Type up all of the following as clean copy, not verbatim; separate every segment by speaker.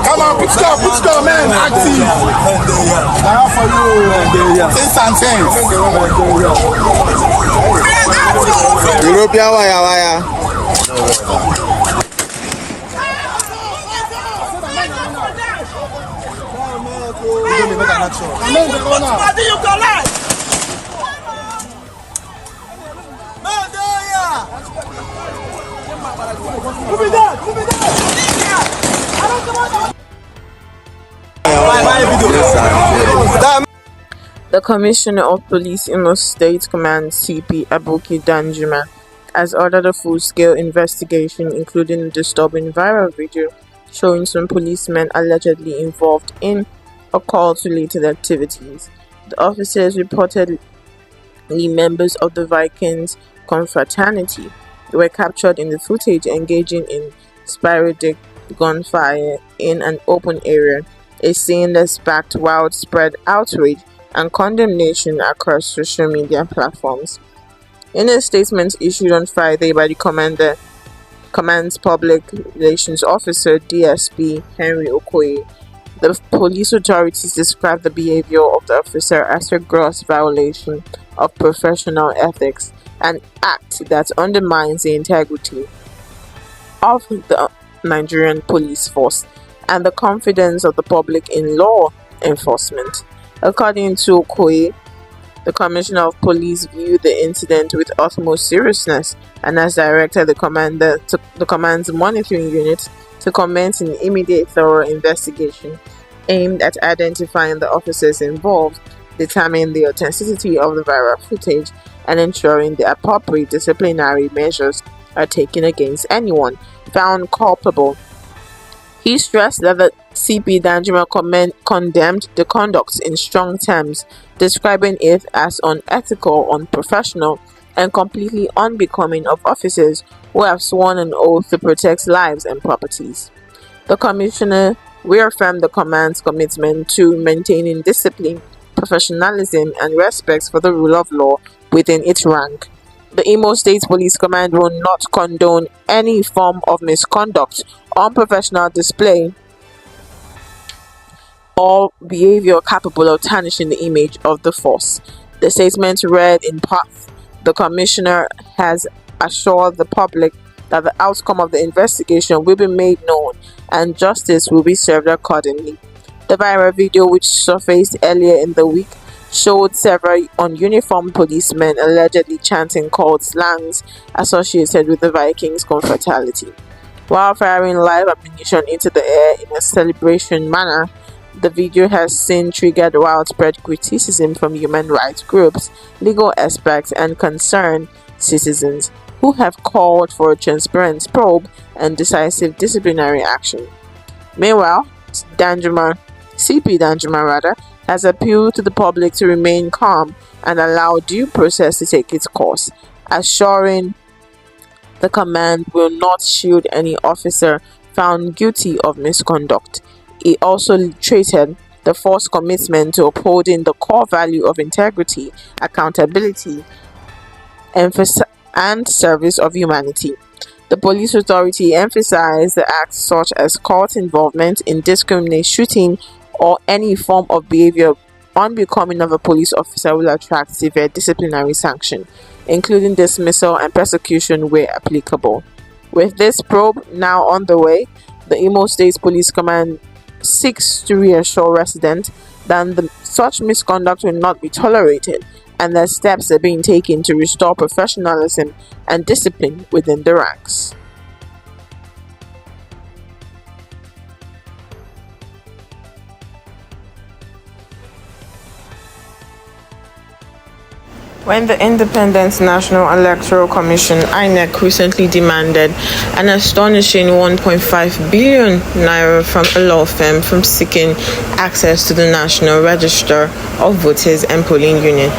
Speaker 1: Come on, put score, man. Active. Now for you. Things and things.
Speaker 2: European wire.
Speaker 3: The Commissioner of Police Imo State Command CP Aboki Danjuma has ordered a full-scale investigation, including a disturbing viral video showing some policemen allegedly involved in occult-related activities. The officers, reportedly members of the Vikings confraternity, were captured in the footage engaging in sporadic gunfire in an open area, a scene that sparked widespread outrage and condemnation across social media platforms. In a statement issued on Friday by the Command's Public Relations Officer DSP Henry Okoye, the police authorities described the behavior of the officer as a gross violation of professional ethics, an act that undermines the integrity of the Nigerian police force and the confidence of the public in law enforcement. According to Okoye, the Commissioner of Police viewed the incident with utmost seriousness and has directed the command's monitoring unit to commence an immediate thorough investigation aimed at identifying the officers involved, determining the authenticity of the viral footage, and ensuring the appropriate disciplinary measures are taken against anyone found culpable. He stressed that the CP Danjuma condemned the conduct in strong terms, describing it as unethical, unprofessional, and completely unbecoming of officers who have sworn an oath to protect lives and properties. The Commissioner reaffirmed the command's commitment to maintaining discipline, professionalism, and respect for the rule of law within its rank. The Imo State Police Command will not condone any form of misconduct, unprofessional display, or behavior capable of tarnishing the image of the force. The statement read in part, the Commissioner has assured the public that the outcome of the investigation will be made known and justice will be served accordingly. The viral video, which surfaced earlier in the week, showed several ununiformed policemen allegedly chanting cult slangs associated with the Vikings confraternity. While firing live ammunition into the air in a celebration manner, the video has since triggered widespread criticism from human rights groups, legal experts, and concerned citizens, who have called for a transparent probe and decisive disciplinary action. Meanwhile, CP Danjuma has appealed to the public to remain calm and allow due process to take its course, assuring the command will not shield any officer found guilty of misconduct. He also reiterated the force's commitment to upholding the core value of integrity, accountability, and service of humanity. The police authority emphasized that acts such as cult involvement, indiscriminate shooting, or any form of behavior unbecoming of a police officer will attract severe disciplinary sanction, including dismissal and prosecution where applicable. With this probe now on the way, the Imo State Police Command seeks to reassure residents that such misconduct will not be tolerated and that steps are being taken to restore professionalism and discipline within the ranks. When the Independent National Electoral Commission (INEC) recently demanded an astonishing 1.5 billion naira from a law firm from seeking access to the National Register of Voters and Polling Unit,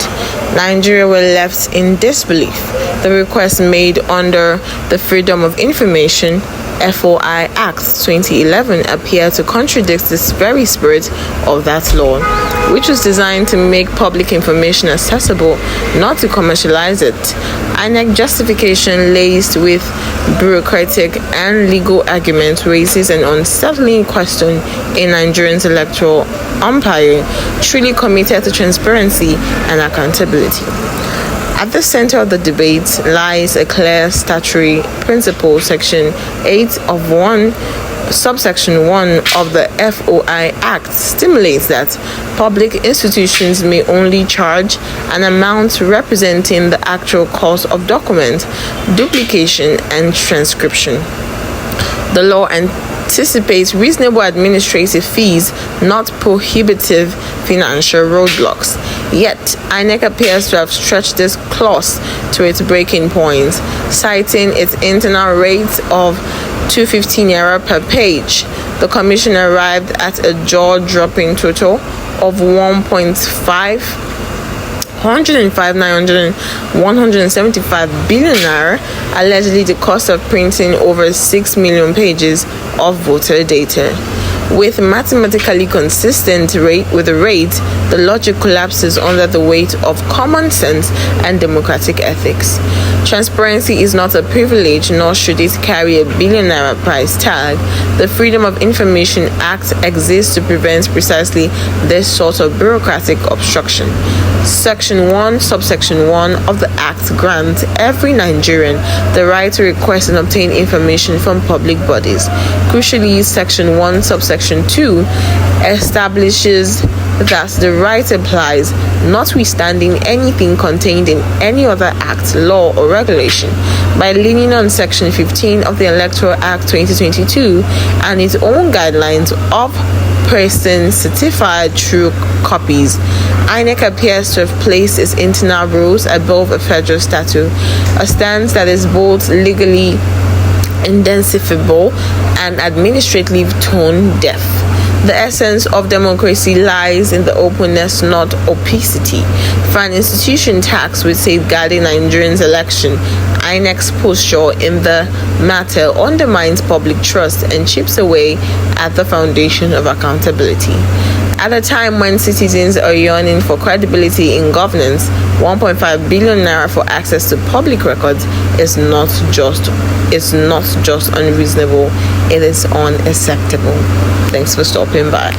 Speaker 3: Nigeria were left in disbelief. The request, made under the Freedom of Information FOI Act 2011 appear to contradict this very spirit of that law, which was designed to make public information accessible, not to commercialize it. INEC justification laced with bureaucratic and legal arguments raises an unsettling question in Nigerians' electoral umpire, truly committed to transparency and accountability. At the center of the debate lies a clear statutory principle. Section 8 of 1, subsection 1 of the FOI Act stipulates that public institutions may only charge an amount representing the actual cost of document duplication and transcription. The law anticipates reasonable administrative fees, not prohibitive financial roadblocks. Yet, INEC appears to have stretched this clause to its breaking point, citing its internal rate of 215 naira per page. The Commission arrived at a jaw-dropping total of 1.75 billion naira, allegedly the cost of printing over 6 million pages of voter data. With mathematically consistent with the rate, the logic collapses under the weight of common sense and democratic ethics. Transparency is not a privilege, nor should it carry a billion naira price tag. The Freedom of Information Act exists to prevent precisely this sort of bureaucratic obstruction. Section 1, subsection 1 of the Act grants every Nigerian the right to request and obtain information from public bodies. Crucially, Section 1, subsection 2 establishes that the right applies notwithstanding anything contained in any other act, law, or regulation. By leaning on Section 15 of the Electoral Act 2022 and its own guidelines of persons certified true copies, INEC appears to have placed its internal rules above a federal statute, a stance that is both legally indefensible and administratively tone deaf. The essence of democracy lies in the openness, not opacity. For an institution tasked with safeguarding Nigerians' election, INEC's posture in the matter undermines public trust and chips away at the foundation of accountability. At a time when citizens are yearning for credibility in governance, 1.5 billion naira for access to public records is not just unreasonable, it is unacceptable. Thanks for stopping by.